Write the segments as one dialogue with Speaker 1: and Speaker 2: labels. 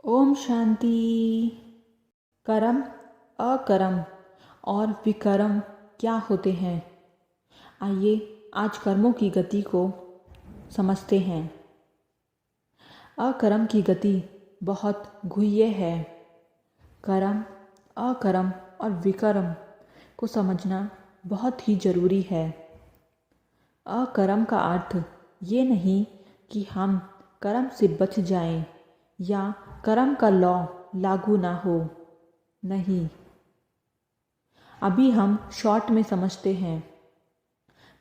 Speaker 1: ओम शांति। कर्म, अकर्म और विकर्म क्या होते हैं? आइए आज कर्मों की गति को समझते हैं। अकर्म की गति बहुत गुह्य है। कर्म, अकर्म और विकर्म को समझना बहुत ही जरूरी है। अकर्म का अर्थ ये नहीं कि हम कर्म से बच जाएं या कर्म का लॉ लागू ना हो। नहीं, अभी हम शॉर्ट में समझते हैं।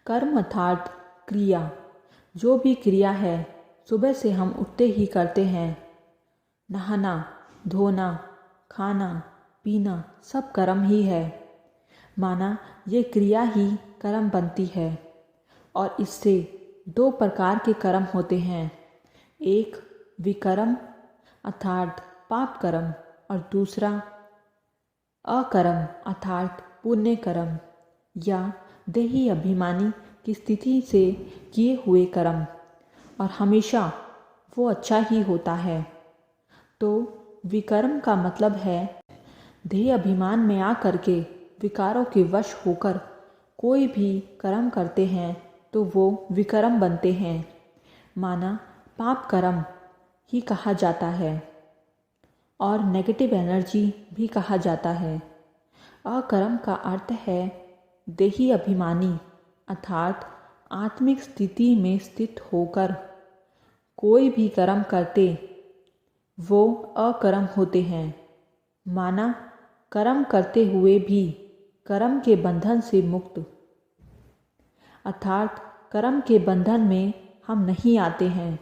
Speaker 1: कर्म अर्थात क्रिया। जो भी क्रिया है सुबह से हम उठते ही करते हैं। नहाना, धोना, खाना, पीना सब कर्म ही है। माना ये क्रिया ही कर्म बनती है। और इससे दो प्रकार के कर्म होते हैं। एक विकर्म अर्थात पाप कर्म और दूसरा अकर्म अर्थात पुण्य कर्म या देही अभिमानी की स्थिति से किए हुए कर्म। और हमेशा वो अच्छा ही होता है। तो विकर्म का मतलब है देह अभिमान में आकर के विकारों के वश होकर कोई भी कर्म करते हैं तो वो विकर्म बनते हैं। माना पाप कर्म ही कहा जाता है और नेगेटिव एनर्जी भी कहा जाता है। अकर्म का अर्थ है देही अभिमानी अर्थात आत्मिक स्थिति में स्थित होकर कोई भी कर्म करते वो अकर्म होते हैं। माना कर्म करते हुए भी कर्म के बंधन से मुक्त अर्थात कर्म के बंधन में हम नहीं आते हैं,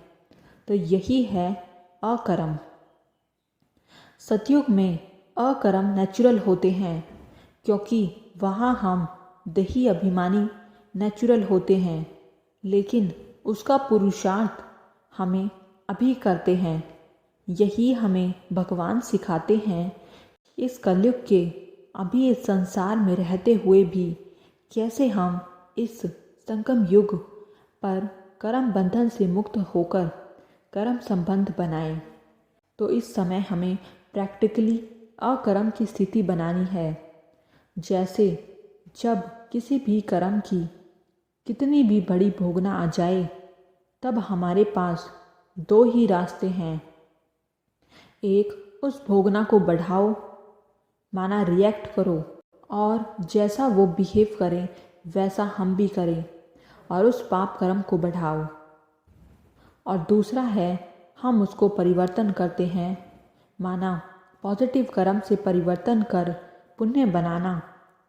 Speaker 1: तो यही है अकर्म। सतयुग में अकर्म नेचुरल होते हैं क्योंकि वहाँ हम देही अभिमानी नेचुरल होते हैं, लेकिन उसका पुरुषार्थ हमें अभी करते हैं। यही हमें भगवान सिखाते हैं। इस कलयुग के अभी इस संसार में रहते हुए भी कैसे हम इस संगम युग पर कर्म बंधन से मुक्त होकर कर्म संबंध बनाएं। तो इस समय हमें प्रैक्टिकली अकर्म की स्थिति बनानी है। जैसे जब किसी भी कर्म की कितनी भी बड़ी भोगना आ जाए तब हमारे पास दो ही रास्ते हैं। एक, उस भोगना को बढ़ाओ, माना रिएक्ट करो और जैसा वो बिहेव करे वैसा हम भी करें और उस पाप कर्म को बढ़ाओ। और दूसरा है हम उसको परिवर्तन करते हैं, माना पॉजिटिव कर्म से परिवर्तन कर पुण्य बनाना।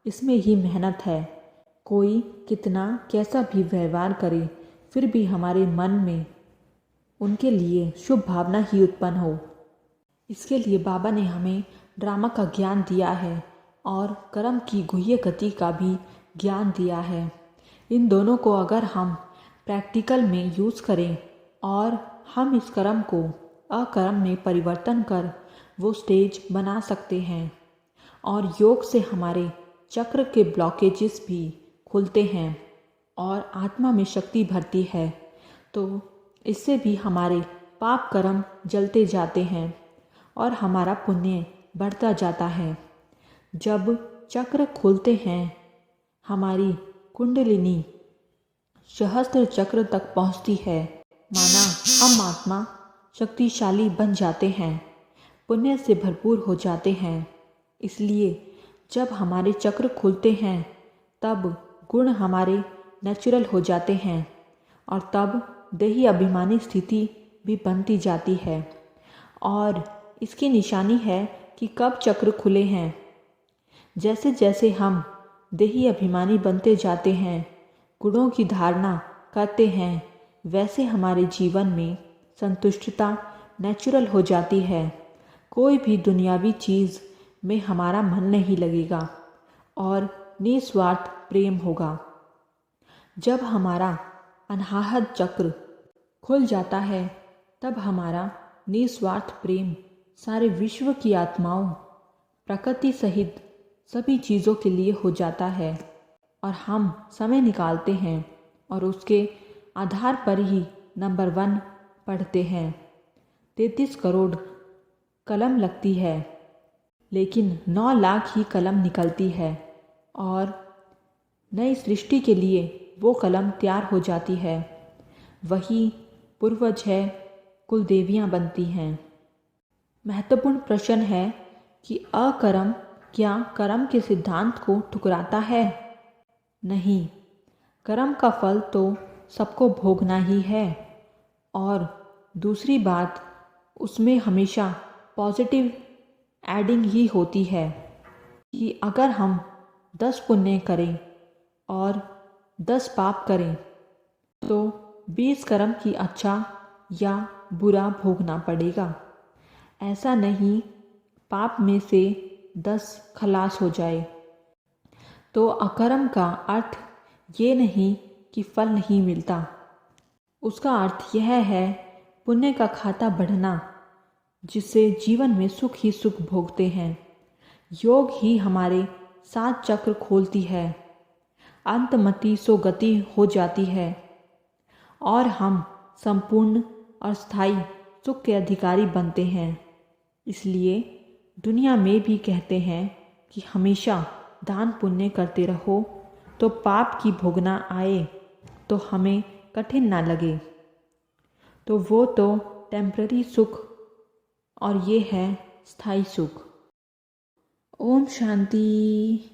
Speaker 1: इसमें ही मेहनत है। कोई कितना कैसा भी व्यवहार करे फिर भी हमारे मन में उनके लिए शुभ भावना ही उत्पन्न हो। इसके लिए बाबा ने हमें ड्रामा का ज्ञान दिया है और कर्म की गुह्य गति का भी ज्ञान दिया है। इन दोनों को अगर हम प्रैक्टिकल में यूज़ करें और हम इस कर्म को अकर्म में परिवर्तन कर वो स्टेज बना सकते हैं। और योग से हमारे चक्र के ब्लॉकेजेस भी खुलते हैं और आत्मा में शक्ति भरती है। तो इससे भी हमारे पाप कर्म जलते जाते हैं और हमारा पुण्य बढ़ता जाता है। जब चक्र खुलते हैं हमारी कुंडलिनी सहस्त्र चक्र तक पहुंचती है। माना हम आत्मा शक्तिशाली बन जाते हैं, पुण्य से भरपूर हो जाते हैं। इसलिए जब हमारे चक्र खुलते हैं तब गुण हमारे नेचुरल हो जाते हैं और तब देही अभिमानी स्थिति भी बनती जाती है। और इसकी निशानी है कि कब चक्र खुले हैं। जैसे जैसे हम देही अभिमानी बनते जाते हैं, गुणों की धारणा करते हैं, वैसे हमारे जीवन में संतुष्टता नेचुरल हो जाती है। कोई भी दुनियावी चीज़ में हमारा मन नहीं लगेगा और निस्वार्थ प्रेम होगा। जब हमारा अनाहत चक्र खुल जाता है तब हमारा निस्वार्थ प्रेम सारे विश्व की आत्माओं, प्रकृति सहित सभी चीज़ों के लिए हो जाता है। और हम समय निकालते हैं और उसके आधार पर ही नंबर 1 पढ़ते हैं। 33 करोड़ कलम लगती है, लेकिन 9 लाख ही कलम निकलती है और नई सृष्टि के लिए वो कलम तैयार हो जाती है। वही पूर्वज है, कुल देवियाँ बनती हैं। महत्वपूर्ण प्रश्न है कि अकर्म क्या कर्म के सिद्धांत को ठुकराता है? नहीं, कर्म का फल तो सबको भोगना ही है। और दूसरी बात, उसमें हमेशा पॉजिटिव एडिंग ही होती है कि अगर हम 10 पुण्य करें और 10 पाप करें तो 20 कर्म की अच्छा या बुरा भोगना पड़ेगा। ऐसा नहीं पाप में से 10 खलास हो जाए। तो अकर्म का अर्थ ये नहीं कि फल नहीं मिलता, उसका अर्थ यह है पुण्य का खाता बढ़ना, जिससे जीवन में सुख ही सुख भोगते हैं। योग ही हमारे 7 चक्र खोलती है, अंतमति सो गति हो जाती है और हम संपूर्ण और स्थायी सुख के अधिकारी बनते हैं। इसलिए दुनिया में भी कहते हैं कि हमेशा दान पुण्य करते रहो, तो पाप की भोगना आए तो हमें कठिन ना लगे। तो वो तो टेम्पररी सुख और ये है स्थायी सुख। ओम शांति।